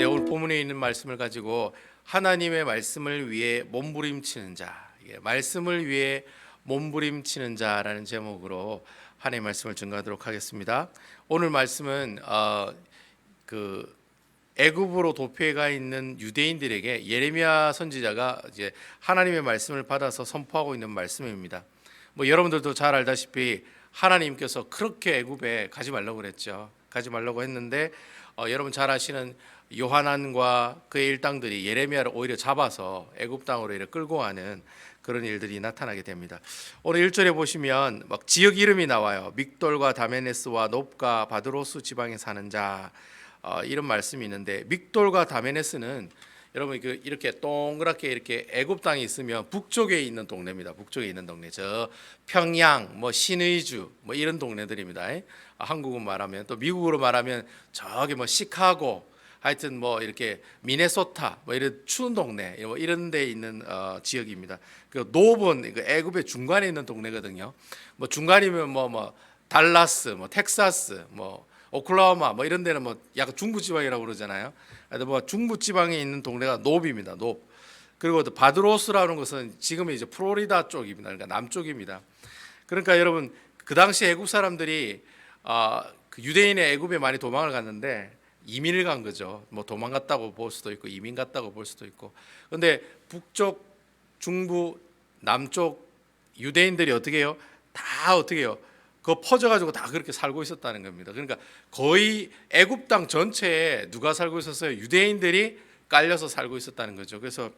네, 오늘 본문에 있는 말씀을 가지고 하나님의 말씀을 위해 몸부림치는 자, 말씀을 위해 몸부림치는 자라는 제목으로 하나님의 말씀을 증거하도록 하겠습니다. 오늘 말씀은 그 애굽으로 도피해가 있는 유대인들에게 예레미야 선지자가 이제 하나님의 말씀을 받아서 선포하고 있는 말씀입니다. 뭐 여러분들도 잘 알다시피 하나님께서 그렇게 애굽에 가지 말라고 그랬죠. 가지 말라고 했는데 여러분 잘 아시는 요하난과 그의 일당들이 예레미야를 오히려 잡아서 애굽 땅으로 이렇게 끌고 가는 그런 일들이 나타나게 됩니다. 오늘 1절에 보시면 막 지역 이름이 나와요. 믹돌과 다메네스와 놉과 바드로스 지방에 사는 자, 이런 말씀이 있는데, 믹돌과 다메네스는 여러분 이렇게 동그랗게 이렇게 애굽 땅이 있으면 북쪽에 있는 동네입니다. 북쪽에 있는 동네, 저 평양, 뭐 신의주, 뭐 이런 동네들입니다. 한국은 말하면, 또 미국으로 말하면 저기 뭐 시카고, 하여튼 뭐 이렇게 미네소타, 뭐 이런 추운 동네, 뭐 이런 데 있는 지역입니다. 그 노본, 그 애굽의 중간에 있는 동네거든요. 뭐 중간이면 뭐 달라스, 뭐 텍사스, 뭐 오클라호마, 뭐 이런 데는 뭐 약간 중부지방이라고 그러잖아요. 하여튼 뭐 중부지방에 있는 동네가 노브입니다. 노브. 그리고 또 바드로스라는 것은 지금은 이제 플로리다 쪽입니다. 그러니까 남쪽입니다. 그러니까 여러분 그 당시 애굽 사람들이 그 유대인의 애굽에 많이 도망을 갔는데 이민을 간 거죠. 뭐 도망갔다고 볼 수도 있고 이민 갔다고 볼 수도 있고. 그런데 북쪽, 중부, 남쪽 유대인들이 어떻게 해요? 다 어떻게 해요? 그거 퍼져가지고 다 그렇게 살고 있었다는 겁니다. 그러니까 거의 애굽 땅 전체에 누가 살고 있었어요? 유대인들이 깔려서 살고 있었다는 거죠. 그래서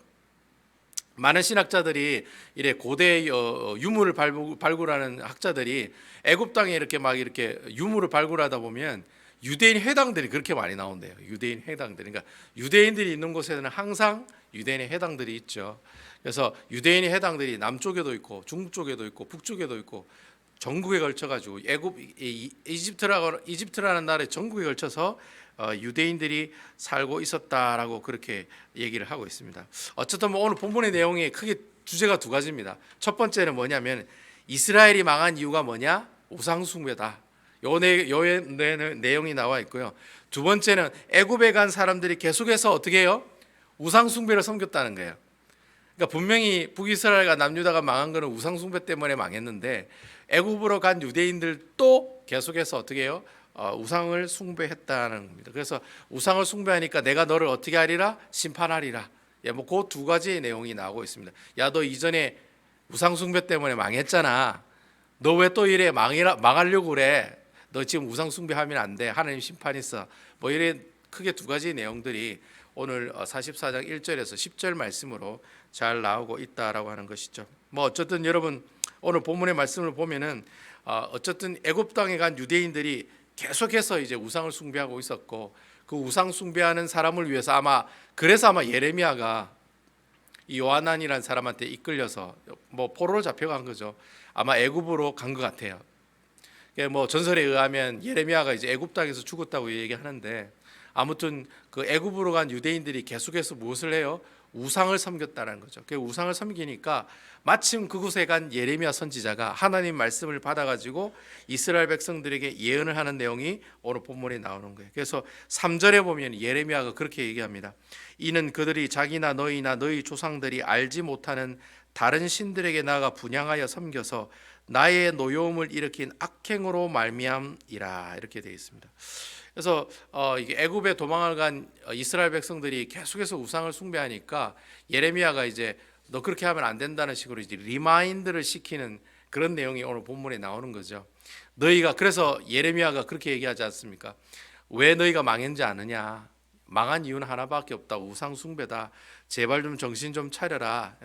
많은 신학자들이 이래 고대 유물을 발굴하는 학자들이 애굽 땅에 이렇게 막 이렇게 유물을 발굴하다 보면 유대인 회당들이 그렇게 많이 나온대요. 유대인 회당들. 그러니까 유대인들이 있는 곳에는 항상 유대인의 회당들이 있죠. 그래서 유대인의 회당들이 남쪽에도 있고 중쪽에도 있고 북쪽에도 있고 전국에 걸쳐 가지고 애굽 이집트라는 나라의 전국에 걸쳐서 유대인들이 살고 있었다라고 그렇게 얘기를 하고 있습니다. 어쨌든 뭐 오늘 본문의 내용이 크게 주제가 두 가지입니다. 첫 번째는 뭐냐면 이스라엘이 망한 이유가 뭐냐? 우상 숭배다. 요 내용이 나와 있고요. 두 번째는 애굽에 간 사람들이 계속해서 어떻게 해요? 우상 숭배를 섬겼다는 거예요. 그러니까 분명히 북이스라엘과 남유다가 망한 거는 우상 숭배 때문에 망했는데 애굽으로 간 유대인들도 계속해서 어떻게 해요? 우상을 숭배했다는 겁니다. 그래서 우상을 숭배하니까 내가 너를 어떻게 하리라? 심판하리라. 뭐 그 두 가지의 내용이 나오고 있습니다. 야, 너 이전에 우상 숭배 때문에 망했잖아. 너 왜 또 이래 망하려고 그래? 너 지금 우상 숭배하면 안 돼. 하나님 심판 있어. 뭐 이런 크게 두 가지 내용들이 오늘 44장 1절에서 10절 말씀으로 잘 나오고 있다라고 하는 것이죠. 뭐 어쨌든 여러분 오늘 본문의 말씀을 보면은 어쨌든 애굽 땅에 간 유대인들이 계속해서 이제 우상을 숭배하고 있었고, 그 우상 숭배하는 사람을 위해서 그래서 아마 예레미야가 이 요하난이라는 사람한테 이끌려서 뭐 포로로 잡혀간 거죠. 아마 애굽으로 간 것 같아요. 뭐 전설에 의하면 예레미야가 이제 애굽 땅에서 죽었다고 얘기하는데, 아무튼 그 애굽으로 간 유대인들이 계속해서 무엇을 해요? 우상을 섬겼다는 거죠. 그 우상을 섬기니까 마침 그곳에 간 예레미야 선지자가 하나님 말씀을 받아가지고 이스라엘 백성들에게 예언을 하는 내용이 오늘 본문에 나오는 거예요. 그래서 3절에 보면 예레미야가 그렇게 얘기합니다. 이는 그들이 자기나 너희나 너희 조상들이 알지 못하는 다른 신들에게 나아가 분향하여 섬겨서 나의 노여움을 일으킨 악행으로 말미암이라, 이렇게 되어 있습니다. 그래서 이게 애굽에 도망을 간 이스라엘 백성들이 계속해서 우상을 숭배하니까 예레미야가 이제 너 그렇게 하면 안 된다는 식으로 이제 리마인드를 시키는 그런 내용이 오늘 본문에 나오는 거죠. 너희가, 그래서 예레미야가 그렇게 얘기하지 않습니까? 왜 너희가 망했는지 아느냐? 망한 이유는 하나밖에 없다. 우상 숭배다. 제발 좀 정신 좀 차려라.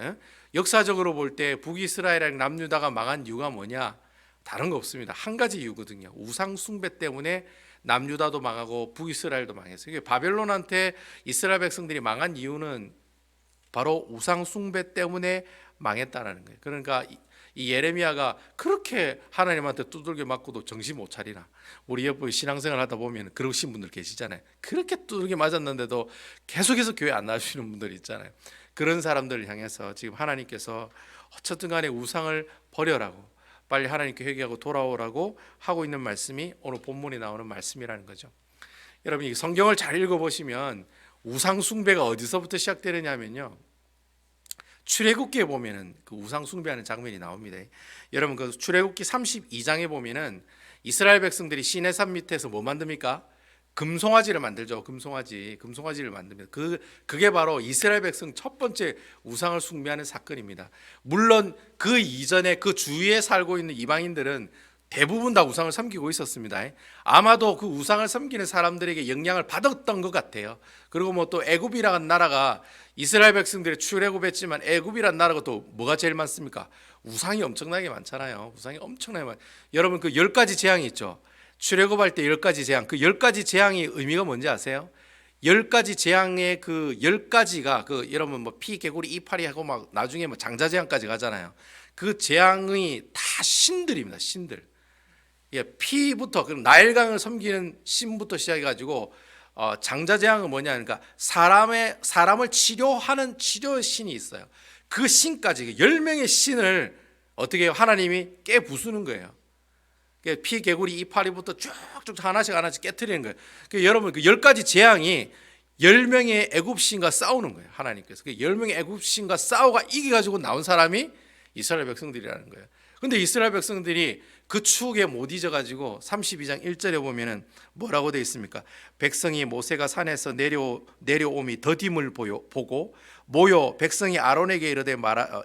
역사적으로 볼 때 북이스라엘이랑 남유다가 망한 이유가 뭐냐? 다른 거 없습니다. 한 가지 이유거든요. 우상 숭배 때문에 남유다도 망하고 북이스라엘도 망했어요. 바벨론한테 이스라엘 백성들이 망한 이유는 바로 우상 숭배 때문에 망했다라는 거예요. 그러니까 이 예레미야가 그렇게 하나님한테 두들겨 맞고도 정신 못 차리나. 우리 옆에 신앙생활 하다 보면 그러신 분들 계시잖아요. 그렇게 두들겨 맞았는데도 계속해서 교회 안 나오시는 분들 있잖아요. 그런 사람들을 향해서 지금 하나님께서 어쨌든 간에 우상을 버려라고, 빨리 하나님께 회개하고 돌아오라고 하고 있는 말씀이 오늘 본문에 나오는 말씀이라는 거죠. 여러분 이 성경을 잘 읽어보시면 우상 숭배가 어디서부터 시작되느냐면요, 출애굽기에 보면은 그 우상 숭배하는 장면이 나옵니다. 여러분 그 출애굽기 32장에 보면은 이스라엘 백성들이 시내산 밑에서 뭐 만듭니까? 금송아지를 만들죠. 금송아지를 만듭니다. 그게 바로 이스라엘 백성 첫 번째 우상을 숭배하는 사건입니다. 물론 그 이전에 그 주위에 살고 있는 이방인들은 대부분 다 우상을 섬기고 있었습니다. 아마도 그 우상을 섬기는 사람들에게 영향을 받았던 것 같아요. 그리고 뭐 또 애굽이라는 나라가 이스라엘 백성들이 출애굽했지만 애굽이라는 나라가 또 뭐가 제일 많습니까? 우상이 엄청나게 많잖아요. 우상이 엄청나게 많아요. 여러분 그 10가지 재앙이 있죠. 출애굽할 때 10가지 재앙, 그 10가지 재앙의 의미가 뭔지 아세요? 10가지 재앙의 그 10가지가 그 여러분 뭐 피, 개구리, 이파리 하고 막 나중에 뭐 장자 재앙까지 가잖아요. 그 재앙이 다 신들입니다. 신들. 예, 피부터 그럼 나일강을 섬기는 신부터 시작해 가지고 장자 재앙은 뭐냐? 그러니까 사람을 치료하는 치료의 신이 있어요. 그 신까지 10명의 신을 어떻게 해요? 하나님이 깨 부수는 거예요. 피, 개구리, 이파리부터 쭉쭉 하나씩 깨트리는 거예요. 여러분 그 10가지 재앙이 10명의 애굽신과 싸우는 거예요. 하나님께서 그 10명의 애굽신과 싸우가 이겨가지고 나온 사람이 이스라엘 백성들이라는 거예요. 근데 이스라엘 백성들이 그 추억에 못 잊어가지고 32장 1절에 보면은 뭐라고 되어 있습니까? 백성이 모세가 산에서 내려옴이 더딤을 보고 모여 백성이 아론에게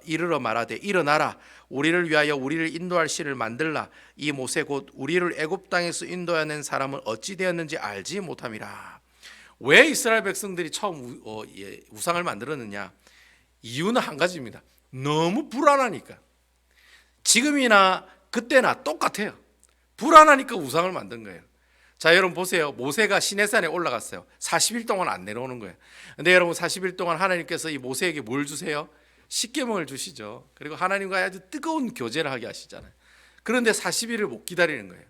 이르러 말하되 일어나라 우리를 위하여 우리를 인도할 신을 만들라 이 모세 곧 우리를 애굽 땅에서 인도하는 사람은 어찌 되었는지 알지 못함이라. 왜 이스라엘 백성들이 처음 우상을 만들었느냐? 이유는 한 가지입니다. 너무 불안하니까. 지금이나 그때나 똑같아요. 불안하니까 우상을 만든 거예요. 자, 여러분 보세요. 모세가 시내산에 올라갔어요. 40일 동안 안 내려오는 거예요. 근데 여러분 40일 동안 하나님께서 이 모세에게 뭘 주세요? 십계명을 주시죠. 그리고 하나님과 아주 뜨거운 교제를 하게 하시잖아요. 그런데 40일을 못 기다리는 거예요.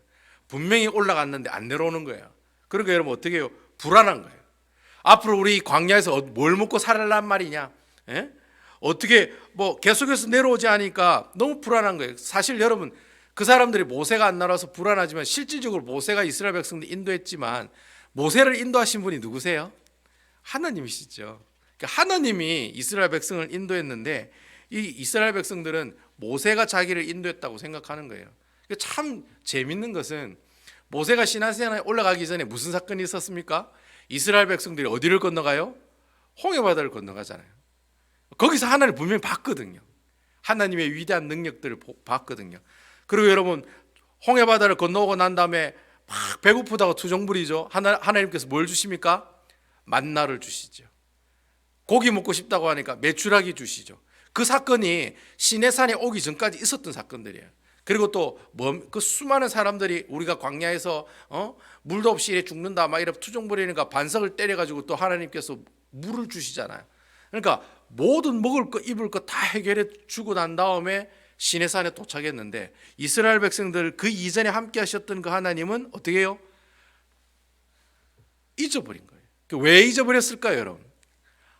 분명히 올라갔는데 안 내려오는 거예요. 그러니까 여러분 어떻게 해요? 불안한 거예요. 앞으로 우리 광야에서 뭘 먹고 살란 말이냐? 예? 어떻게 뭐 계속해서 내려오지 않으니까 너무 불안한 거예요. 사실 여러분 그 사람들이 모세가 안 날아서 불안하지만 실질적으로 모세가 이스라엘 백성들 인도했지만 모세를 인도하신 분이 누구세요? 하나님이시죠. 그러니까 하나님이 이스라엘 백성을 인도했는데 이 이스라엘 백성들은 모세가 자기를 인도했다고 생각하는 거예요. 참 재밌는 것은 모세가 시내산에 올라가기 전에 무슨 사건이 있었습니까? 이스라엘 백성들이 어디를 건너가요? 홍해바다를 건너가잖아요. 거기서 하나님을 분명히 봤거든요. 하나님의 위대한 능력들을 봤거든요. 그리고 여러분 홍해바다를 건너고 난 다음에 막 배고프다고 투정 부리죠. 하나님께서 뭘 주십니까? 만나를 주시죠. 고기 먹고 싶다고 하니까 메추라기 주시죠. 그 사건이 시내산에 오기 전까지 있었던 사건들이에요. 그리고 또 그 수많은 사람들이 우리가 광야에서 물도 없이 이래 죽는다 막 이렇게 투정 부리니까 반석을 때려가지고 또 하나님께서 물을 주시잖아요. 그러니까 모든 먹을 것 입을 것 다 해결해 주고 난 다음에 시내산에 도착했는데 이스라엘 백성들 그 이전에 함께 하셨던 그 하나님은 어떻게 해요? 잊어버린 거예요. 왜 잊어버렸을까요, 여러분?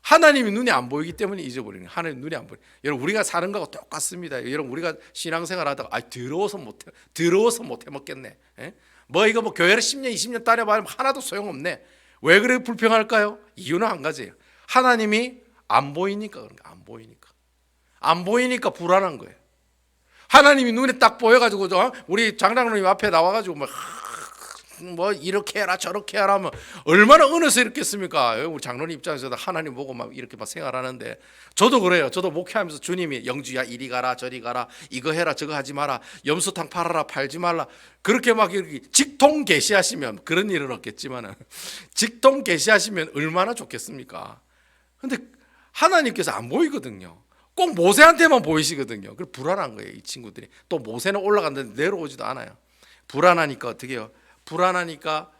하나님이 눈에 안 보이기 때문에 잊어버리는 거예요. 하나님 눈에 안 보여. 여러분 우리가 사는 거하고 똑같습니다. 여러분 우리가 신앙생활 하다가 더러워서 못 해 먹겠네. 에? 뭐 이거 뭐 교회를 10년 20년 다녀봐도 하나도 소용없네. 왜 그래 불평할까요? 이유는 한 가지예요. 하나님이 안 보이니까 그런 거예요. 안 보이니까 불안한 거예요. 하나님이 눈에 딱 보여가지고 우리 장로님 앞에 나와가지고 뭐 이렇게 해라 저렇게 해라 하면 얼마나 은혜스럽겠습니까? 우리 장로님 입장에서도 하나님 보고 막 이렇게 막 생활하는데 저도 그래요. 저도 목회하면서 주님이 영주야 이리 가라 저리 가라 이거 해라 저거 하지 마라 염소탕 팔아라 팔지 말라 그렇게 막 이렇게 직통 계시하시면 그런 일은 없겠지만은 직통 계시하시면 얼마나 좋겠습니까? 근데 하나님께서 안 보이거든요. 꼭 모세한테만 보이시거든요. 그래서 불안한 거예요, 이 친구들이. 또 모세는 올라갔는데 내려오지도 않아요. 불안하니까 어떻게 해요? 불안하니까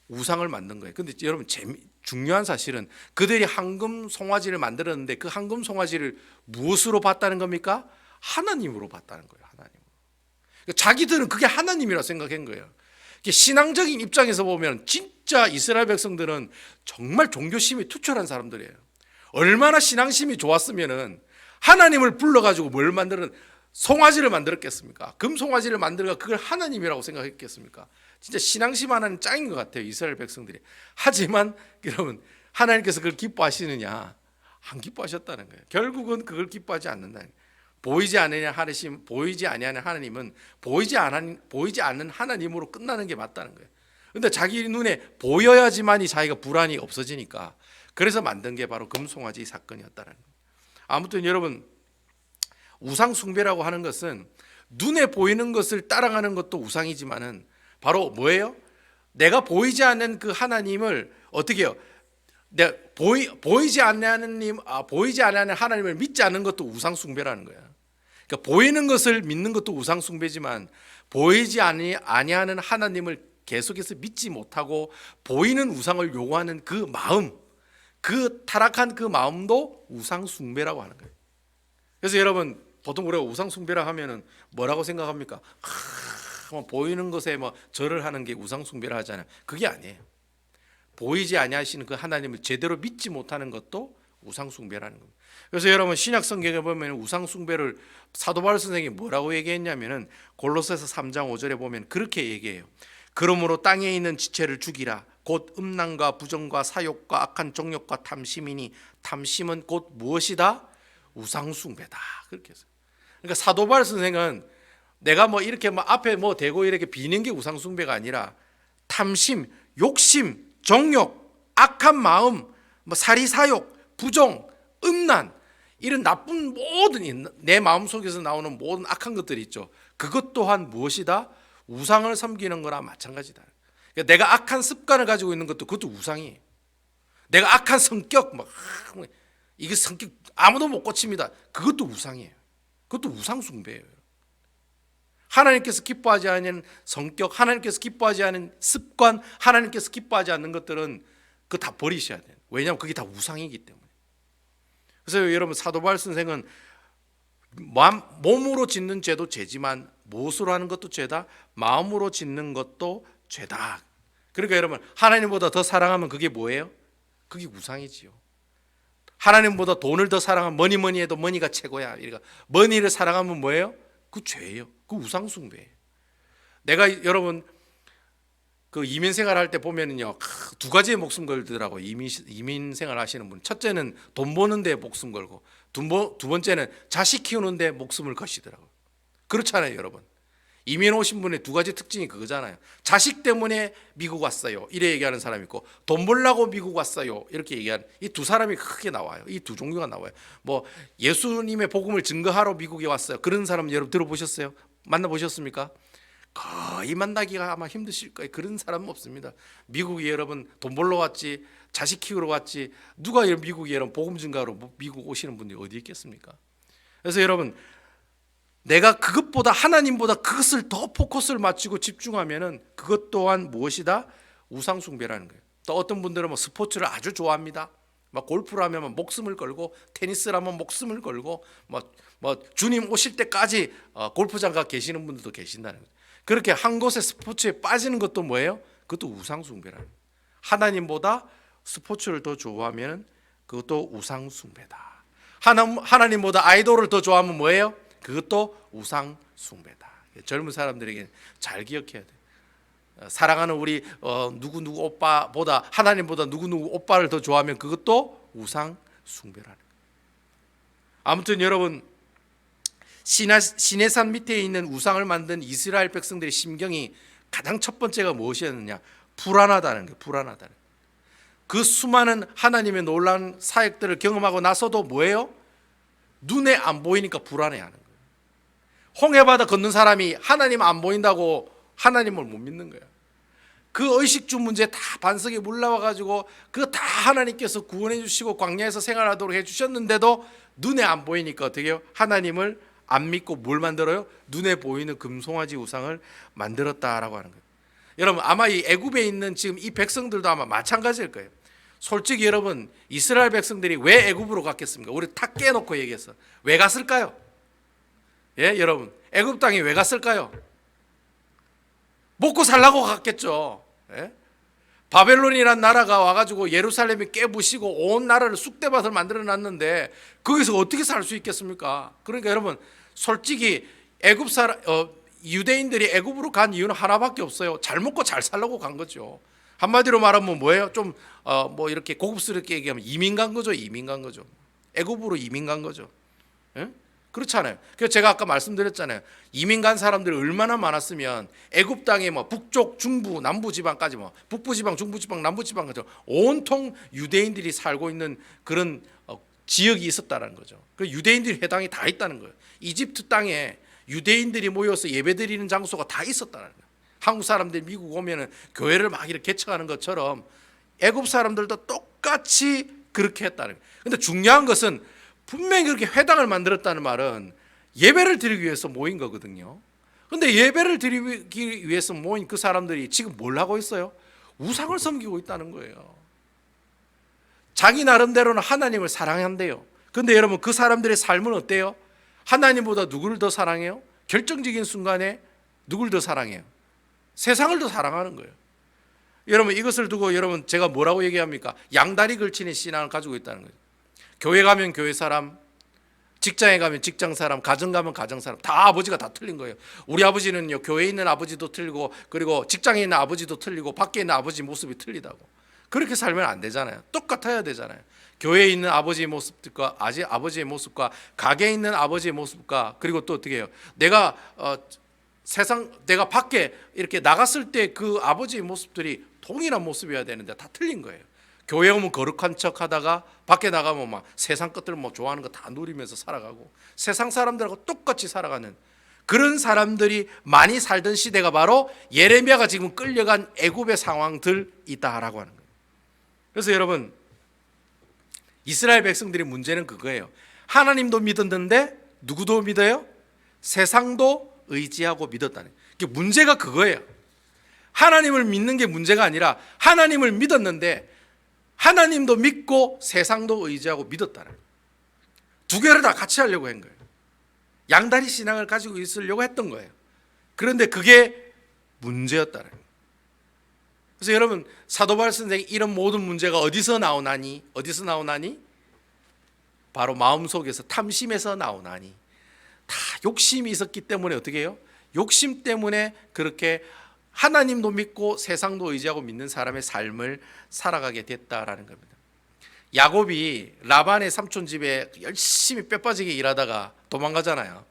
우상을 만든 거예요. 근데 여러분 중요한 사실은 그들이 황금 송아지를 만들었는데 그 황금 송아지를 무엇으로 봤다는 겁니까? 하나님으로 봤다는 거예요. 하나님으로. 자기들은 그게 하나님이라 생각한 거예요. 신앙적인 입장에서 보면 진짜 이스라엘 백성들은 정말 종교심이 투철한 사람들이에요. 얼마나 신앙심이 좋았으면은 하나님을 불러가지고 뭘 만드는 송아지를 만들었겠습니까? 금송아지를 만들어가 그걸 하나님이라고 생각했겠습니까? 진짜 신앙심 하나는 짱인 것 같아요, 이스라엘 백성들이. 하지만 여러분 하나님께서 그걸 기뻐하시느냐? 안 기뻐하셨다는 거예요. 결국은 그걸 기뻐하지 않는다는 거예요. 보이지 않느냐 하나님, 보이지 아니하는 하나님은 보이지 않는 하나님으로 끝나는 게 맞다는 거예요. 근데 자기 눈에 보여야지만이 자기가 불안이 없어지니까 그래서 만든 게 바로 금송아지 사건이었다는 거예요. 아무튼 여러분, 우상 숭배라고 하는 것은 눈에 보이는 것을 따라가는 것도 우상이지만은 바로 뭐예요? 내가 보이지 않는 그 하나님을 어떻게 해요? 내가 보이지 않는 하나님을 믿지 않는 것도 우상 숭배라는 거야. 그러니까 보이는 것을 믿는 것도 우상 숭배지만 보이지 아니하는 하나님을 계속해서 믿지 못하고 보이는 우상을 요구하는 그 마음, 그 타락한 그 마음도 우상 숭배라고 하는 거예요. 그래서 여러분, 보통 우리가 우상 숭배라 하면은 뭐라고 생각합니까? 보이는 것에 절을 하는 게 우상 숭배라 하잖아요. 그게 아니에요. 보이지 아니하시는 그 하나님을 제대로 믿지 못하는 것도 우상 숭배라는 겁니다. 그래서 여러분, 신약 성경에 보면 우상 숭배를 사도 바울 선생이 뭐라고 얘기했냐면은 골로새서 3장 5절에 보면 그렇게 얘기해요. 그러므로 땅에 있는 지체를 죽이라. 곧 음란과 부정과 사욕과 악한 정욕과 탐심이니 탐심은 곧 무엇이다? 우상 숭배다. 그렇게 했어요. 그러니까 사도 바울 선생은 내가 이렇게 앞에 대고 이렇게 비는 게 우상 숭배가 아니라 탐심, 욕심, 정욕, 악한 마음, 사리사욕, 부정, 음란, 이런 나쁜 모든 내 마음 속에서 나오는 모든 악한 것들이 있죠. 그것 또한 무엇이다? 우상을 섬기는 거나 마찬가지다. 그러니까 내가 악한 습관을 가지고 있는 것도 그것도 우상이에요. 내가 악한 성격, 이게 성격 아무도 못 고칩니다. 그것도 우상이에요. 그것도 우상 숭배예요. 하나님께서 기뻐하지 않는 성격, 하나님께서 기뻐하지 않는 습관, 하나님께서 기뻐하지 않는 것들은 그거 다 버리셔야 돼요. 왜냐하면 그게 다 우상이기 때문에. 그래서 여러분, 사도 바울 선생은 몸으로 짓는 죄도 죄지만 무엇으로 하는 것도 죄다, 마음으로 짓는 것도 죄다. 그러니까 여러분, 하나님보다 더 사랑하면 그게 뭐예요? 그게 우상이지요. 하나님보다 돈을 더 사랑하면 뭐니 해도 머니가 최고야. 그러니까 머니를 사랑하면 뭐예요? 그 죄예요. 그 우상 숭배예요. 내가 여러분 그 이민 생활할 때 보면은요, 두 가지의 목숨 걸더라고. 이민 생활 하시는 분. 첫째는 돈 버는 데 목숨 걸고 두 번째는 자식 키우는 데 목숨을 거시더라고요. 그렇잖아요, 여러분. 이민 오신 분의 두 가지 특징이 그거잖아요. 자식 때문에 미국 왔어요. 이래 얘기하는 사람이 있고, 돈 벌려고 미국 왔어요. 이렇게 얘기하는 이 두 사람이 크게 나와요. 이 두 종류가 나와요. 예수님의 복음을 증거하러 미국에 왔어요. 그런 사람 여러분 들어보셨어요? 만나보셨습니까? 거의 만나기가 아마 힘드실 거예요. 그런 사람은 없습니다. 미국에 여러분 돈 벌러 왔지, 자식 키우러 왔지, 누가 미국에 여러분 복음 증거하러 미국 오시는 분들이 어디 있겠습니까? 그래서 여러분, 내가 그것보다 하나님보다 그것을 더 포커스를 맞추고 집중하면은 그것 또한 무엇이다? 우상 숭배라는 거예요. 또 어떤 분들은 스포츠를 아주 좋아합니다. 골프를 하면 목숨을 걸고, 테니스를 하면 목숨을 걸고, 주님 오실 때까지 골프장 가 계시는 분들도 계신다는 거예요. 그렇게 한 곳에 스포츠에 빠지는 것도 뭐예요? 그것도 우상 숭배라는 거예요. 하나님보다 스포츠를 더 좋아하면 그것도 우상 숭배다. 하나님보다 아이돌을 더 좋아하면 뭐예요? 그것도 우상 숭배다. 젊은 사람들에게 잘 기억해야 돼. 사랑하는 우리 누구누구 오빠보다, 하나님보다 누구누구 오빠를 더 좋아하면 그것도 우상 숭배라는 거예요. 아무튼 여러분, 시내산 밑에 있는 우상을 만든 이스라엘 백성들의 심경이 가장 첫 번째가 무엇이었느냐? 불안하다는 거예요. 불안하다는 거예요. 그 수많은 하나님의 놀라운 사역들을 경험하고 나서도 뭐예요? 눈에 안 보이니까 불안해하는 거예요. 홍해바다 걷는 사람이 하나님 안 보인다고 하나님을 못 믿는 거예요. 그 의식주 문제 다 반석에 물 나와가지고 그거 다 하나님께서 구원해 주시고 광야에서 생활하도록 해주셨는데도 눈에 안 보이니까 어떻게 해요? 하나님을 안 믿고 뭘 만들어요? 눈에 보이는 금송아지 우상을 만들었다라고 하는 거예요. 여러분, 아마 이 애굽에 있는 지금 이 백성들도 아마 마찬가지일 거예요. 솔직히 여러분, 이스라엘 백성들이 왜 애굽으로 갔겠습니까? 우리 탁 깨놓고 얘기했어. 왜 갔을까요? 예, 여러분, 애굽 땅에 왜 갔을까요? 먹고 살라고 갔겠죠. 예? 바벨론이란 나라가 와가지고 예루살렘이 깨부시고 온 나라를 쑥대밭을 만들어놨는데 거기서 어떻게 살 수 있겠습니까? 그러니까 여러분, 솔직히 유대인들이 애굽으로 간 이유는 하나밖에 없어요. 잘 먹고 잘 살려고 간 거죠. 한마디로 말하면 뭐예요? 좀 뭐 이렇게 고급스럽게 얘기하면 이민 간 거죠. 이민 간 거죠. 애굽으로 이민 간 거죠. 예? 그렇잖아요. 그래서 제가 아까 말씀드렸잖아요. 이민 간 사람들이 얼마나 많았으면 애굽 땅에 뭐 북쪽, 중부, 남부 지방까지 뭐 북부 지방, 중부 지방, 남부 지방까지 온통 유대인들이 살고 있는 그런 지역이 있었다는 거죠. 그 유대인들이 해당이 다 있다는 거예요. 이집트 땅에 유대인들이 모여서 예배드리는 장소가 다 있었다는 거예요. 한국 사람들이 미국 오면은 교회를 막 이렇게 개척하는 것처럼 애굽 사람들도 똑같이 그렇게 했다는 거예요. 근데 중요한 것은 분명히 그렇게 회당을 만들었다는 말은 예배를 드리기 위해서 모인 거거든요. 근데 예배를 드리기 위해서 모인 그 사람들이 지금 뭘 하고 있어요? 우상을 섬기고 있다는 거예요. 자기 나름대로는 하나님을 사랑한대요. 근데 여러분 그 사람들의 삶은 어때요? 하나님보다 누구를 더 사랑해요? 결정적인 순간에 누구를 더 사랑해요? 세상을 더 사랑하는 거예요. 여러분 이것을 두고 여러분 제가 뭐라고 얘기합니까? 양다리 걸치는 신앙을 가지고 있다는 거예요. 교회 가면 교회 사람, 직장에 가면 직장 사람, 가정 가면 가정 사람, 다 아버지가 다 틀린 거예요. 우리 아버지는요 교회에 있는 아버지도 틀리고 그리고 직장에 있는 아버지도 틀리고 밖에 있는 아버지 모습이 틀리다고. 그렇게 살면 안 되잖아요. 똑같아야 되잖아요. 교회에 있는 아버지의 모습과 아버지의 모습과 가게에 있는 아버지의 모습과 그리고 또 어떻게 해요? 내가 내가 밖에 이렇게 나갔을 때 그 아버지의 모습들이 동일한 모습이어야 되는데 다 틀린 거예요. 교회 오면 거룩한 척 하다가 밖에 나가면 막 세상 것들 뭐 좋아하는 거 다 누리면서 살아가고 세상 사람들하고 똑같이 살아가는 그런 사람들이 많이 살던 시대가 바로 예레미야가 지금 끌려간 애굽의 상황들이다라고 하는 거예요. 그래서 여러분 이스라엘 백성들의 문제는 그거예요. 하나님도 믿었는데 누구도 믿어요? 세상도 의지하고 믿었다는 거예요. 문제가 그거예요. 하나님을 믿는 게 문제가 아니라 하나님을 믿었는데 하나님도 믿고 세상도 의지하고 믿었다는 거예요. 두 개를 다 같이 하려고 한 거예요. 양다리 신앙을 가지고 있으려고 했던 거예요. 그런데 그게 문제였다는 거예요. 그래서 여러분 사도 바울 선생이 이런 모든 문제가 어디서 나오나니? 어디서 나오나니? 바로 마음속에서 탐심에서 나오나니. 다 욕심이 있었기 때문에 어떻게 해요? 욕심 때문에 그렇게 하나님도 믿고 세상도 의지하고 믿는 사람의 삶을 살아가게 됐다라는 겁니다. 야곱이 라반의 삼촌 집에 열심히 뼈빠지게 일하다가 도망가잖아요.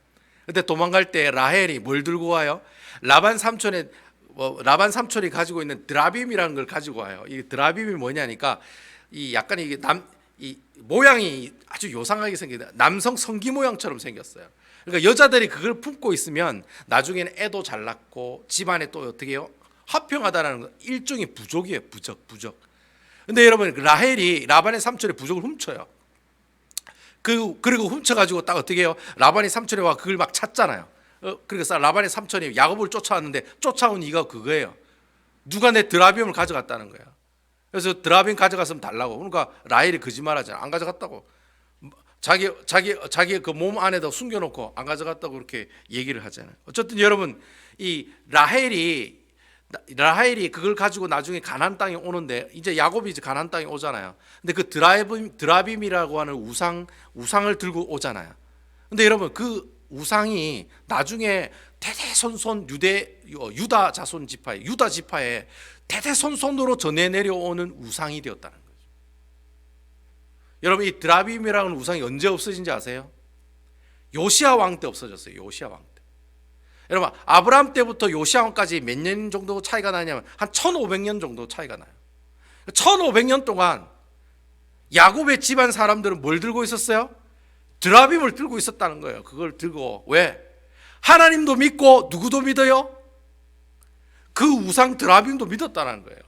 근데 도망갈 때 라헬이 뭘 들고 와요? 라반 삼촌이 가지고 있는 드라빔이라는 걸 가지고 와요. 이 드라빔이 뭐냐니까 이 약간 이게 이 모양이 아주 요상하게 생겼다. 남성 성기 모양처럼 생겼어요. 그러니까 여자들이 그걸 품고 있으면 나중에는 애도 잘 낳고 집안에 또 어떻게 해요? 화평하다라는 거 일종의 부족이에요. 부적. 근데 여러분 라헬이 라반의 삼촌의 부족을 훔쳐요. 그리고 훔쳐가지고 딱 어떻게 해요? 라반의 삼촌이 와 그걸 막 찾잖아요. 그래서 라반의 삼촌이 야곱을 쫓아왔는데 쫓아온 이유가 그거예요. 누가 내 드라빔을 가져갔다는 거야. 그래서 드라빔 가져갔으면 달라고. 그러니까 라헬이 거짓말하잖아. 안 가져갔다고. 자기 그 몸 안에다 숨겨놓고 안 가져갔다고 그렇게 얘기를 하잖아요. 어쨌든 여러분 이 라헬이 그걸 가지고 나중에 가나안 땅에 오는데 이제 야곱이 이제 가나안 땅에 오잖아요. 근데 그 드라빔이라고 하는 우상을 들고 오잖아요. 근데 여러분 그 우상이 나중에 대대손손 유다 자손 지파에 유다 지파에 대대손손으로 전해 내려오는 우상이 되었다는 거예요. 여러분 이 드라빔이라는 우상이 언제 없어진지 아세요? 요시야 왕 때 없어졌어요. 요시야 왕 때. 여러분 아브라함 때부터 요시야 왕까지 몇 년 정도 차이가 나냐면 한 1500년 정도 차이가 나요. 1500년 동안 야곱의 집안 사람들은 뭘 들고 있었어요? 드라빔을 들고 있었다는 거예요. 그걸 들고 왜? 하나님도 믿고 누구도 믿어요? 그 우상 드라빔도 믿었다는 거예요.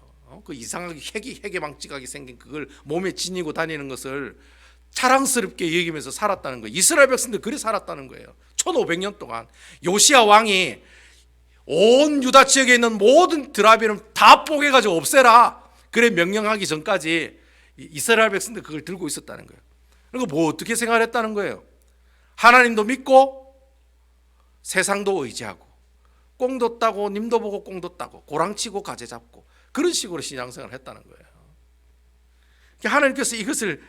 그 이상하게 해계망측하게 생긴 그걸 몸에 지니고 다니는 것을 자랑스럽게 여기면서 살았다는 거예요. 이스라엘 백성들 그래 살았다는 거예요. 1500년 동안 요시야 왕이 온 유다 지역에 있는 모든 드라빔을 다 뽀개가지고 없애라 그래 명령하기 전까지 이스라엘 백성들 그걸 들고 있었다는 거예요. 그러니까 뭐 어떻게 생활했다는 거예요? 하나님도 믿고 세상도 의지하고 꽁도 따고 님도 보고 꽁도 따고 고랑치고 가재 잡고 그런 식으로 신앙생활을 했다는 거예요. 하나님께서 이것을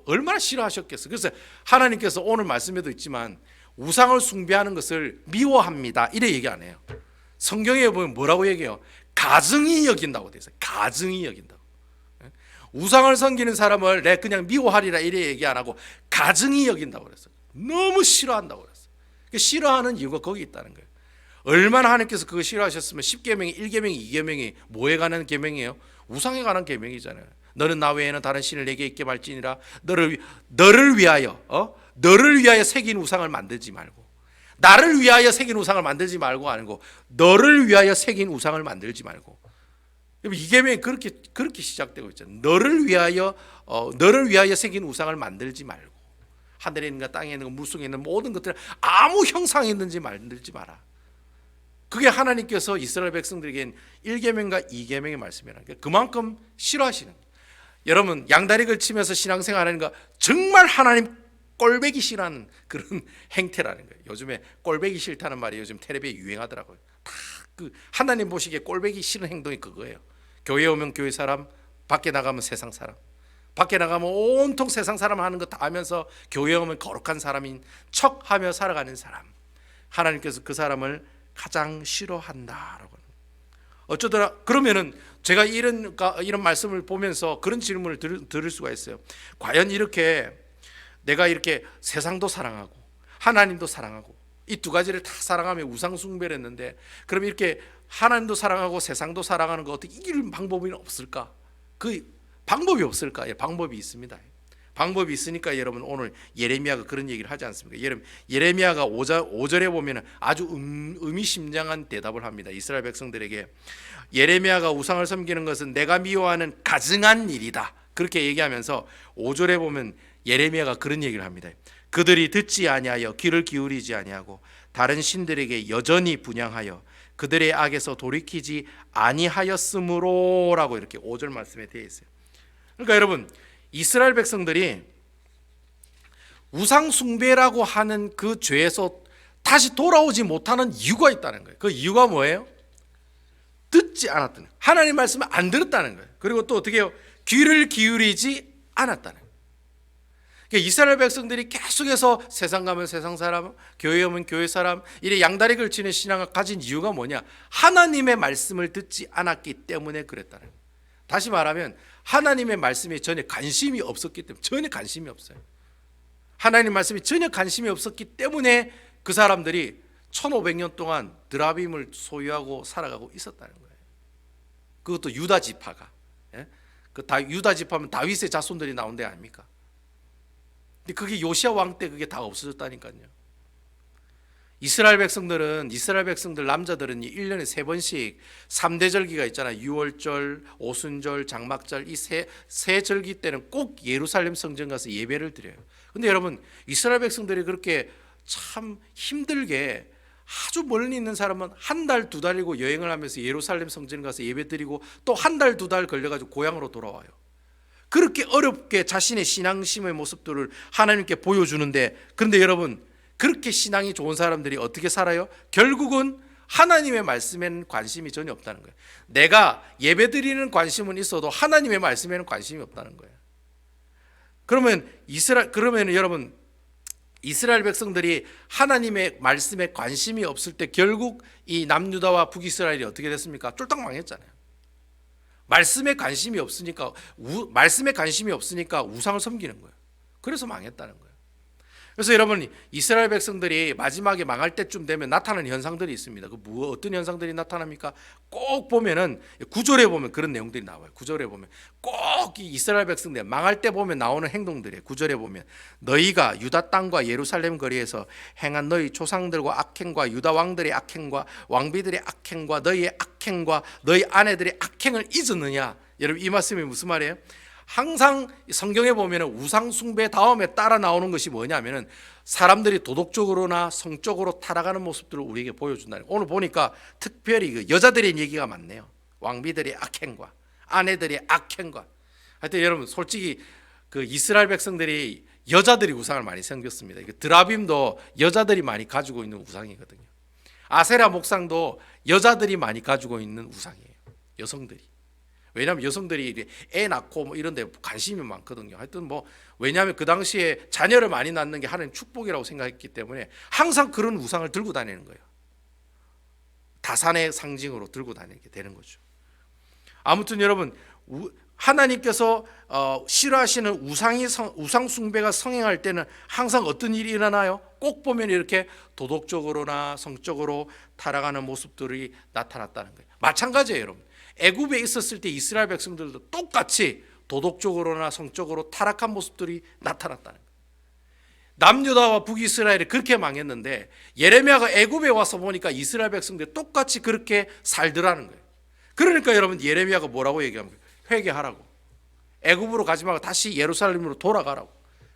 얼마나 싫어하셨겠어요. 그래서 하나님께서 오늘 말씀에도 있지만 우상을 숭배하는 것을 미워합니다. 이래 얘기 안 해요. 성경에 보면 뭐라고 얘기해요? 가증히 여긴다고 돼 있어요. 가증히 여긴다고. 우상을 섬기는 사람을 내 그냥 미워하리라 이래 얘기 안 하고 가증히 여긴다고 그랬어요. 너무 싫어한다고 그랬어요. 싫어하는 이유가 거기 있다는 거예요. 얼마나 하나님께서 그거 싫어하셨으면 10계명이 1계명이 2계명이 뭐에 관한 계명이에요? 우상에 관한 계명이잖아요. 너는 나 외에는 다른 신을 내게 있게 말지니라. 너를 위하여 새긴 우상을 만들지 말고, 나를 위하여 새긴 우상을 만들지 말고 아니고 너를 위하여 새긴 우상을 만들지 말고. 이 계명이 그렇게 시작되고 있잖아요. 너를 위하여 새긴 우상을 만들지 말고, 하늘에 있는가 땅에 있는가 물속에 있는 모든 것들 아무 형상이 있는지 만들지 마라. 그게 하나님께서 이스라엘 백성들에겐 1계명과 2계명의 말씀이라는 게 그만큼 싫어하시는 거예요. 여러분, 양다리 걸치면서 신앙생활 하는 거 정말 하나님 꼴배기 싫어하는 그런 행태라는 거예요. 요즘에 꼴배기 싫다는 말이 요즘 텔레비에 유행하더라고요. 다 그 하나님 보시기에 꼴배기 싫은 행동이 그거예요. 교회 오면 교회 사람, 밖에 나가면 세상 사람, 밖에 나가면 온통 세상 사람 하는 거 다 하면서 교회 오면 거룩한 사람인 척하며 살아가는 사람, 하나님께서 그 사람을 가장 싫어한다라고. 어쩌더라. 그러면은 제가 이런 말씀을 보면서 그런 질문을 들을 수가 있어요. 과연 이렇게 내가 이렇게 세상도 사랑하고 하나님도 사랑하고 이 두 가지를 다 사랑하며 우상 숭배를 했는데, 그럼 이렇게 하나님도 사랑하고 세상도 사랑하는 거 어떻게 이길 방법이 없을까? 그 방법이 없을까? 예, 방법이 있습니다. 방법이 있으니까 여러분 오늘 예레미야가 그런 얘기를 하지 않습니까? 예레미야가 5절에 보면 아주 의미심장한 대답을 합니다. 이스라엘 백성들에게 예레미야가 우상을 섬기는 것은 내가 미워하는 가증한 일이다, 그렇게 얘기하면서 5절에 보면 예레미야가 그런 얘기를 합니다. 그들이 듣지 아니하여 귀를 기울이지 아니하고 다른 신들에게 여전히 분향하여 그들의 악에서 돌이키지 아니하였으므로라고 이렇게 5절 말씀에 되어 있어요. 그러니까 여러분, 이스라엘 백성들이 우상 숭배라고 하는 그 죄에서 다시 돌아오지 못하는 이유가 있다는 거예요. 그 이유가 뭐예요? 듣지 않았다는 거예요. 하나님 말씀을 안 들었다는 거예요. 그리고 또 어떻게 해요? 귀를 기울이지 않았다는 거예요. 그러니까 이스라엘 백성들이 계속해서 세상 가면 세상 사람, 교회 오면 교회 사람, 이래 양다리 걸치는 신앙을 가진 이유가 뭐냐? 하나님의 말씀을 듣지 않았기 때문에 그랬다는 거예요. 다시 말하면 하나님의 말씀에 전혀 관심이 없었기 때문에, 전혀 관심이 없어요. 하나님 말씀에 전혀 관심이 없었기 때문에 그 사람들이 1500년 동안 드라빔을 소유하고 살아가고 있었다는 거예요. 그것도 유다 지파가, 유다 지파면 다윗의 자손들이 나온 데 아닙니까? 근데 그게 요시야 왕 때 그게 다 없어졌다니까요. 이스라엘 백성들 남자들은 1년에 3번씩 3대 절기가 있잖아요. 유월절, 오순절, 장막절, 이 세 절기 때는 꼭 예루살렘 성전 가서 예배를 드려요. 근데 여러분, 이스라엘 백성들이 그렇게 참 힘들게, 아주 멀리 있는 사람은 한 달, 2달이고 여행을 하면서 예루살렘 성전 가서 예배 드리고 또 한 달, 2달 걸려가지고 고향으로 돌아와요. 그렇게 어렵게 자신의 신앙심의 모습들을 하나님께 보여주는데, 그런데 여러분, 그렇게 신앙이 좋은 사람들이 어떻게 살아요? 결국은 하나님의 말씀에는 관심이 전혀 없다는 거예요. 내가 예배드리는 관심은 있어도 하나님의 말씀에는 관심이 없다는 거예요. 그러면 여러분, 이스라엘 백성들이 하나님의 말씀에 관심이 없을 때 결국 이 남유다와 북이스라엘이 어떻게 됐습니까? 쫄딱 망했잖아요. 말씀에 관심이 없으니까 우상을 섬기는 거예요. 그래서 망했다는 거예요. 그래서 여러분, 이스라엘 백성들이 마지막에 망할 때쯤 되면 나타나는 현상들이 있습니다. 어떤 현상들이 나타납니까? 꼭 보면은 9절에 보면 그런 내용들이 나와요. 9절에 보면 꼭 이 이스라엘 백성들 망할 때 보면 나오는 행동들이에요. 9절에 보면 너희가 유다 땅과 예루살렘 거리에서 행한 너희 조상들과 악행과 유다 왕들의 악행과 왕비들의 악행과 너희의 악행과 너희 아내들의 악행을 잊었느냐? 여러분, 이 말씀이 무슨 말이에요? 항상 성경에 보면 우상 숭배 다음에 따라 나오는 것이 뭐냐면은 사람들이 도덕적으로나 성적으로 타락하는 모습들을 우리에게 보여준다는 거예요. 오늘 보니까 특별히 그 여자들의 얘기가 많네요. 왕비들의 악행과 아내들의 악행과. 하여튼 여러분, 솔직히 그 이스라엘 백성들이 여자들이 우상을 많이 섬겼습니다. 드라빔도 여자들이 많이 가지고 있는 우상이거든요. 아세라 목상도 여자들이 많이 가지고 있는 우상이에요. 여성들이. 왜냐하면 여성들이 애 낳고 뭐 이런 데 관심이 많거든요. 하여튼 왜냐하면 그 당시에 자녀를 많이 낳는 게 하나님 축복이라고 생각했기 때문에 항상 그런 우상을 들고 다니는 거예요. 다산의 상징으로 들고 다니게 되는 거죠. 아무튼 여러분, 하나님께서 싫어하시는 우상 숭배가 성행할 때는 항상 어떤 일이 일어나요? 꼭 보면 이렇게 도덕적으로나 성적으로 타락하는 모습들이 나타났다는 거예요. 마찬가지예요, 여러분. 애굽에 있었을 때 이스라엘 백성들도 똑같이 도덕적으로나 성적으로 타락한 모습들이 나타났다는 거예요. 남유다와 북이스라엘이 그렇게 망했는데 예레미야가 애굽에 와서 보니까 이스라엘 백성들이 똑같이 그렇게 살더라는 거예요. 그러니까 여러분, 예레미야가 뭐라고 얘기합니까? 회개하라고, 애굽으로 가지 말고 다시 예루살렘으로 돌아가라고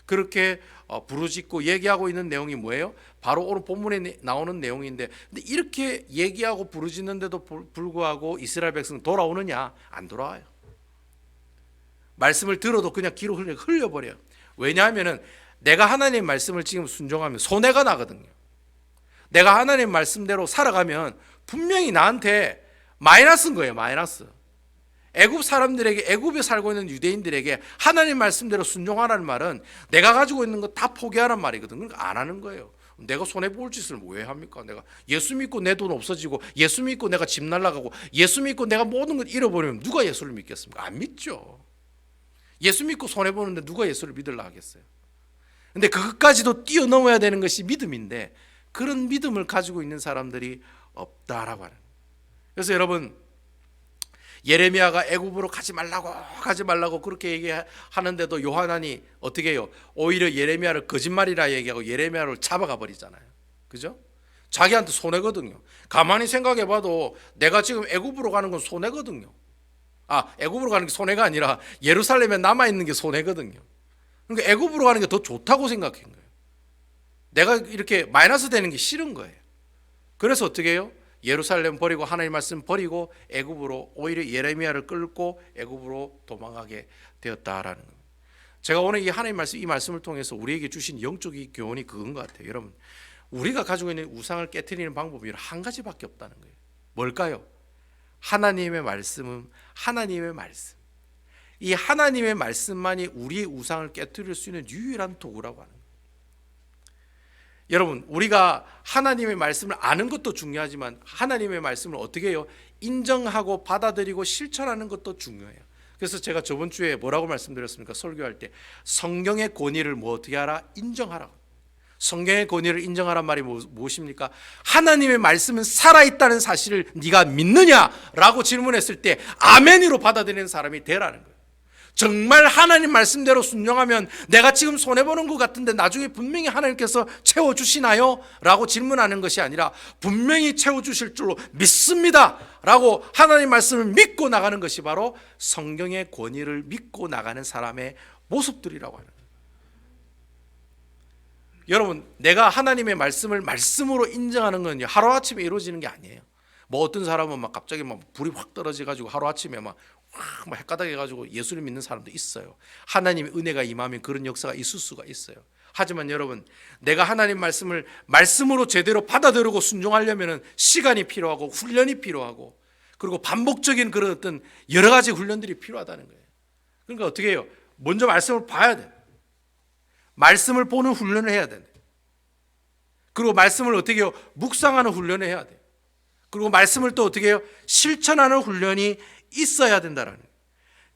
그렇게 부르짖고 얘기하고 있는 내용이 뭐예요? 바로 오늘 본문에 나오는 내용인데, 근데 이렇게 얘기하고 부르짖는데도 불구하고 이스라엘 백성은 돌아오느냐? 안 돌아와요. 말씀을 들어도 그냥 귀로 흘려버려요. 왜냐하면 내가 하나님 말씀을 지금 순종하면 손해가 나거든요. 내가 하나님 말씀대로 살아가면 분명히 나한테 마이너스인 거예요. 마이너스. 애굽 사람들에게, 애굽에 살고 있는 유대인들에게 하나님 말씀대로 순종하라는 말은 내가 가지고 있는 거 다 포기하라는 말이거든요. 그러니까 안 하는 거예요. 내가 손해볼 짓을 왜 합니까? 내가 예수 믿고 내 돈 없어지고, 예수 믿고 내가 집 날라가고, 예수 믿고 내가 모든 걸 잃어버리면 누가 예수를 믿겠습니까? 안 믿죠. 예수 믿고 손해보는데 누가 예수를 믿으려 하겠어요? 근데 그것까지도 뛰어넘어야 되는 것이 믿음인데, 그런 믿음을 가지고 있는 사람들이 없다라고 하는 거예요. 그래서 여러분, 예레미야가 애굽으로 가지 말라고 그렇게 얘기하는데도 요하난이 어떻게 해요? 오히려 예레미야를 거짓말이라 얘기하고 예레미야를 잡아가 버리잖아요. 그죠? 자기한테 손해거든요. 가만히 생각해 봐도 내가 지금 애굽으로 가는 건 손해거든요. 애굽으로 가는 게 손해가 아니라 예루살렘에 남아 있는 게 손해거든요. 그러니까 애굽으로 가는 게 더 좋다고 생각한 거예요. 내가 이렇게 마이너스 되는 게 싫은 거예요. 그래서 어떻게 해요? 예루살렘 버리고 하나님 말씀 버리고 애굽으로, 오히려 예레미야를 끌고 애굽으로 도망가게 되었다라는 겁니다. 제가 오늘 이 하나님 말씀, 이 말씀을 통해서 우리에게 주신 영적 교훈이 그건 것 같아요. 여러분, 우리가 가지고 있는 우상을 깨트리는 방법이 한 가지밖에 없다는 거예요. 뭘까요? 하나님의 말씀은 하나님의 말씀. 이 하나님의 말씀만이 우리의 우상을 깨트릴 수 있는 유일한 도구라고 하는 거예요. 여러분, 우리가 하나님의 말씀을 아는 것도 중요하지만 하나님의 말씀을 어떻게 해요? 인정하고 받아들이고 실천하는 것도 중요해요. 그래서 제가 저번 주에 뭐라고 말씀드렸습니까? 설교할 때 성경의 권위를 어떻게 하라? 인정하라. 성경의 권위를 인정하란 말이 무엇입니까? 하나님의 말씀은 살아있다는 사실을 네가 믿느냐라고 질문했을 때 아멘으로 받아들이는 사람이 되라는 거예요. 정말 하나님 말씀대로 순종하면 내가 지금 손해보는 것 같은데 나중에 분명히 하나님께서 채워주시나요? 라고 질문하는 것이 아니라 분명히 채워주실 줄로 믿습니다 라고 하나님 말씀을 믿고 나가는 것이 바로 성경의 권위를 믿고 나가는 사람의 모습들이라고 하는 거예요. 여러분, 내가 하나님의 말씀을 말씀으로 인정하는 건 하루아침에 이루어지는 게 아니에요. 뭐 어떤 사람은 막 갑자기 막 불이 확 떨어져가지고 하루아침에 막 헷가닥해가지고 예수를 믿는 사람도 있어요. 하나님의 은혜가 임하면 그런 역사가 있을 수가 있어요. 하지만 여러분, 내가 하나님 말씀을 말씀으로 제대로 받아들이고 순종하려면 시간이 필요하고 훈련이 필요하고, 그리고 반복적인 그런 어떤 여러 가지 훈련들이 필요하다는 거예요. 그러니까 어떻게 해요? 먼저 말씀을 봐야 돼. 말씀을 보는 훈련을 해야 돼. 그리고 말씀을 어떻게 해요? 묵상하는 훈련을 해야 돼. 그리고 말씀을 또 어떻게 해요? 실천하는 훈련이 있어야 된다는 거예요.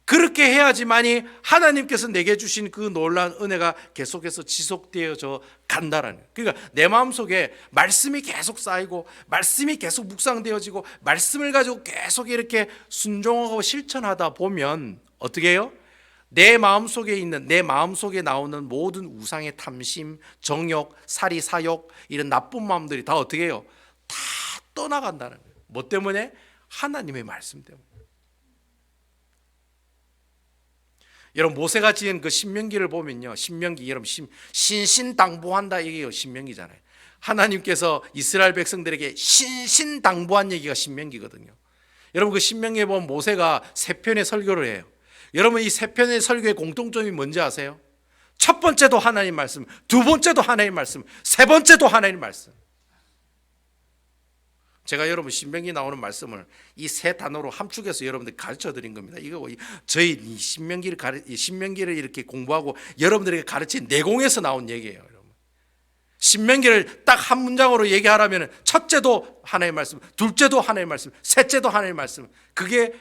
그렇게 해야지만이 하나님께서 내게 주신 그 놀라운 은혜가 계속해서 지속되어져 간다라는 거예요. 그러니까 내 마음속에 말씀이 계속 쌓이고 말씀이 계속 묵상되어지고 말씀을 가지고 계속 이렇게 순종하고 실천하다 보면 어떻게 해요? 내 마음속에 있는, 내 마음속에 나오는 모든 우상의 탐심, 정욕, 사리, 사욕, 이런 나쁜 마음들이 다 어떻게 해요? 다 떠나간다는 거예요. 뭐 때문에? 하나님의 말씀 때문에. 여러분, 모세가 지은 그 신명기를 보면요, 신명기, 여러분 신신당부한다 얘기예요. 신명기잖아요. 하나님께서 이스라엘 백성들에게 신신당부한 얘기가 신명기거든요. 여러분, 그 신명기에 보면 모세가 3편의 설교를 해요. 여러분, 이 3편의 설교의 공통점이 뭔지 아세요? 첫 번째도 하나님 말씀, 두 번째도 하나님 말씀, 세 번째도 하나님 말씀. 제가 여러분 신명기 나오는 말씀을 이 세 단어로 함축해서 여러분들 가르쳐 드린 겁니다. 이거 저희 신명기를 이렇게 공부하고 여러분들에게 가르친 내공에서 나온 얘기예요. 여러분, 신명기를 딱 한 문장으로 얘기하라면 첫째도 하나님의 말씀, 둘째도 하나님의 말씀, 셋째도 하나님의 말씀. 그게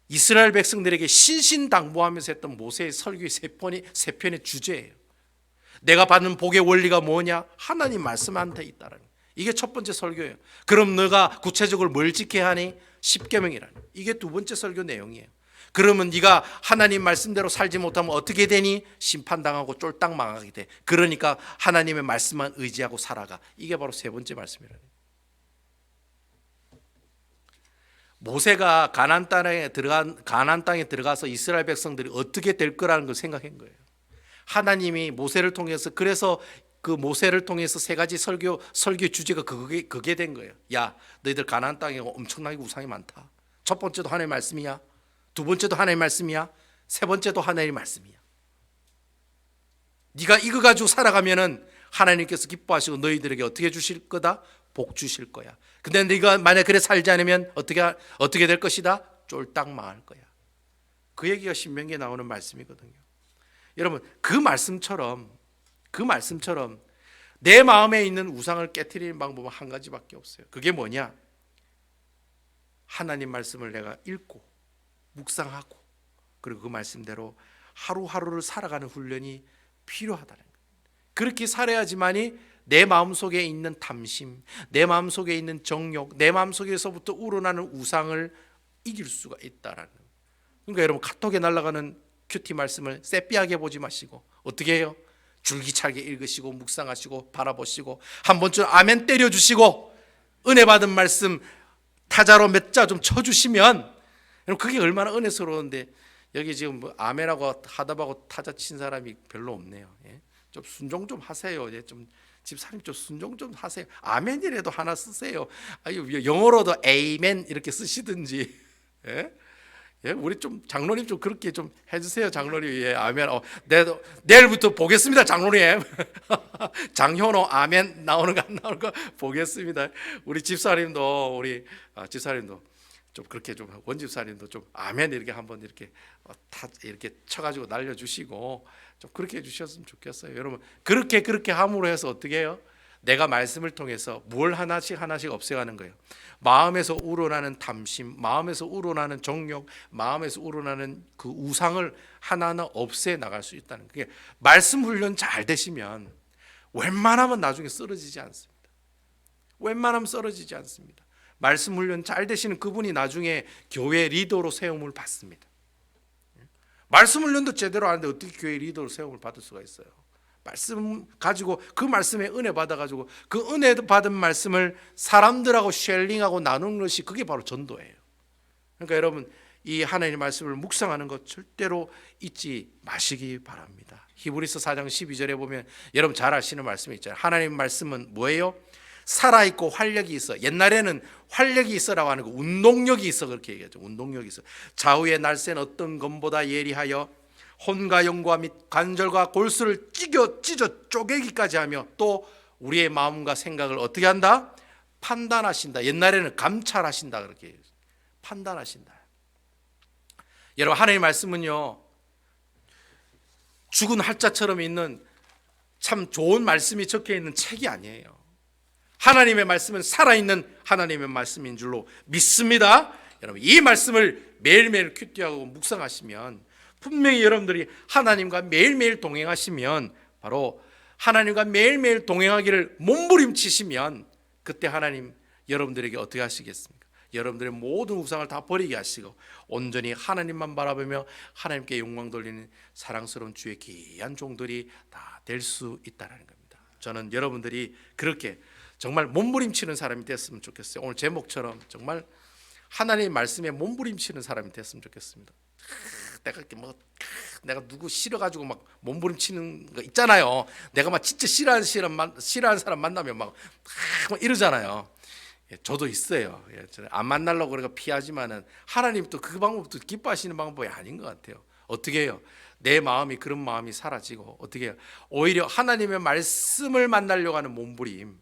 이스라엘 백성들에게 신신당부하면서 했던 모세의 설교의 세 편의 주제예요. 내가 받는 복의 원리가 뭐냐? 하나님 말씀 안에 있다라는 거예요. 이게 첫 번째 설교예요. 그럼 너가 구체적으로 뭘 지켜야 하니? 십계명이라는 거예요. 이게 두 번째 설교 내용이에요. 그러면 네가 하나님 말씀대로 살지 못하면 어떻게 되니? 심판당하고 쫄딱 망하게 돼. 그러니까 하나님의 말씀만 의지하고 살아가. 이게 바로 세 번째 말씀이라는 거예요. 모세가 가나안 땅에 들어가서 이스라엘 백성들이 어떻게 될 거라는 걸 생각한 거예요. 하나님이 모세를 통해서, 그래서 그 모세를 통해서 세 가지 설교 주제가 그게 된 거예요. 야, 너희들 가나안 땅에 엄청나게 우상이 많다. 첫 번째도 하나님의 말씀이야. 두 번째도 하나님의 말씀이야. 세 번째도 하나님의 말씀이야. 네가 이거 가지고 살아가면은 하나님께서 기뻐하시고 너희들에게 어떻게 주실 거다? 복 주실 거야. 근데 네가 만약 그래 살지 않으면 어떻게 될 것이다? 쫄딱 망할 거야. 그 얘기가 신명기에 나오는 말씀이거든요. 여러분, 그 말씀처럼 내 마음에 있는 우상을 깨트리는 방법은 한 가지밖에 없어요. 그게 뭐냐? 하나님 말씀을 내가 읽고 묵상하고 그리고 그 말씀대로 하루하루를 살아가는 훈련이 필요하다는 거예요. 그렇게 살아야지만이 내 마음속에 있는 탐심, 내 마음속에 있는 정욕, 내 마음속에서부터 우러나는 우상을 이길 수가 있다라는 거예요. 그러니까 여러분, 카톡에 날아가는 큐티 말씀을 쎄삐하게 보지 마시고 어떻게 해요? 줄기차게 읽으시고 묵상하시고 바라보시고 한 번쯤 아멘 때려주시고 은혜 받은 말씀 타자로 몇 자 좀 쳐주시면 그게 얼마나 은혜스러운데, 여기 지금 뭐 아멘하고 하답하고 타자 친 사람이 별로 없네요. 예? 좀 순종 좀 하세요. 예? 좀 집사님 좀 순종 좀 하세요. 아멘이라도 하나 쓰세요. 영어로도 에이멘 이렇게 쓰시든지. 예? 예? 우리 좀 장로님 좀 그렇게 좀 해주세요. 장로님. 예, 아멘. 내일부터 보겠습니다. 장로님. 장현호 아멘 나오는 거 안 나오는 거 보겠습니다. 우리 집사님도 집사님도 좀 그렇게 좀 원집사님도 좀 아멘 이렇게 한번 이렇게 이렇게 쳐가지고 날려주시고 좀 그렇게 해주셨으면 좋겠어요. 여러분, 그렇게 함으로 해서 어떻게 해요? 내가 말씀을 통해서 뭘 하나씩 없애가는 거예요. 마음에서 우러나는 탐심, 마음에서 우러나는 정욕, 마음에서 우러나는 그 우상을 하나하나 없애 나갈 수 있다는 거예요. 말씀 훈련 잘 되시면 웬만하면 나중에 쓰러지지 않습니다. 웬만하면 쓰러지지 않습니다. 말씀 훈련 잘 되시는 그분이 나중에 교회 리더로 세움을 받습니다. 말씀 훈련도 제대로 하는데 어떻게 교회 리더로 세움을 받을 수가 있어요? 말씀 가지고 그 말씀에 은혜 받아가지고 그 은혜 받은 말씀을 사람들하고 쉐어링하고 나누는 것이 그게 바로 전도예요. 그러니까 여러분, 이 하나님의 말씀을 묵상하는 것 절대로 잊지 마시기 바랍니다. 히브리서 4장 12절에 보면 여러분 잘 아시는 말씀이 있잖아요. 하나님의 말씀은 뭐예요? 살아있고 활력이 있어. 옛날에는 활력이 있어라고 하는 거, 운동력이 있어 그렇게 얘기하죠. 운동력이 있어. 좌우의 날쌘 어떤 검보다 예리하여 혼과 영과 및 관절과 골수를 찢어 쪼개기까지 하며 또 우리의 마음과 생각을 어떻게 한다? 판단하신다. 옛날에는 감찰하신다 그렇게 얘기해요. 판단하신다. 여러분, 하나님의 말씀은요, 죽은 활자처럼 있는 참 좋은 말씀이 적혀 있는 책이 아니에요. 하나님의 말씀은 살아있는 하나님의 말씀인 줄로 믿습니다. 여러분, 이 말씀을 매일매일 큐티하고 묵상하시면 분명히 여러분들이 하나님과 매일매일 동행하시면, 바로 하나님과 매일매일 동행하기를 몸부림치시면 그때 하나님 여러분들에게 어떻게 하시겠습니까? 여러분들의 모든 우상을 다 버리게 하시고 온전히 하나님만 바라보며 하나님께 영광 돌리는 사랑스러운 주의 귀한 종들이 다 될 수 있다는 겁니다. 저는 여러분들이 그렇게 정말 몸부림치는 사람이 됐으면 좋겠어요. 오늘 제목처럼 정말 하나님의 말씀에 몸부림치는 사람이 됐으면 좋겠습니다. 내가 누구 싫어가지고 막 몸부림치는 거 있잖아요. 내가 막 진짜 싫어하는 사람 만나면 막 이러잖아요. 예, 저도 있어요. 예, 저는 안 만나려고 그러니까 피하지만은 하나님 또 그 방법도 기뻐하시는 방법이 아닌 것 같아요. 어떻게 해요? 내 마음이 그런 마음이 사라지고 어떻게 해요? 오히려 하나님의 말씀을 만나려고 하는 몸부림,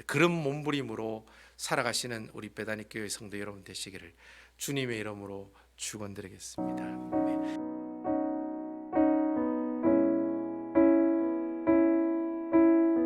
그런 몸부림으로 살아가시는 우리 베다니 교회 성도 여러분 되시기를 주님의 이름으로 축원드리겠습니다.